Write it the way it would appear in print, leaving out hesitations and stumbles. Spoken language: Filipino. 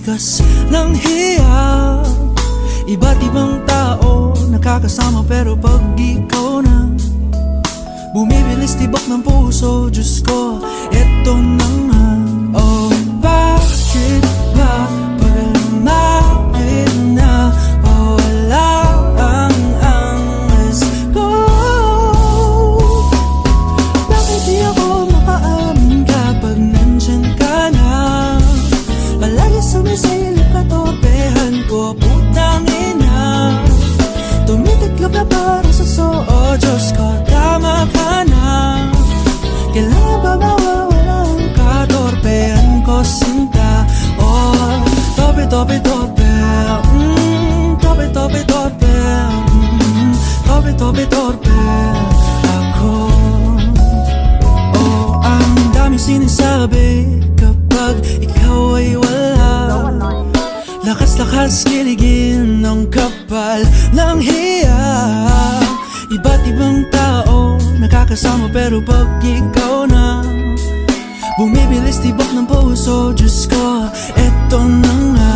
tigas ng hiya. Iba't ibang tao nakakasama, pero pag ikaw na, bumibilis tibok ng puso. Diyos ko, eto na nga. Oh, bakit ba pag lumapit na, oh, wala ang angas ko? Bakit di ako makaamin kapag nandyan ka na? Palagi sumisilip ka, torpehan ko, putang ina. Tumitiklop na para sa oh, Diyos ko, tama ka na. Kailangan ba mawawalan ka? Torpehan ko, sinta. Oh, tope, tope, tope. Tope, tope, tope. Tope, tope, tope. Ako. Oh, ang daming sinasabi kapag ikaw ay wala. Lakas-lakas kiligin ng kapal ng hiya. Iba't ibang tao nakakasama, pero pag ikaw na, bumibilis tibok ng puso. Diyos ko, eto na nga.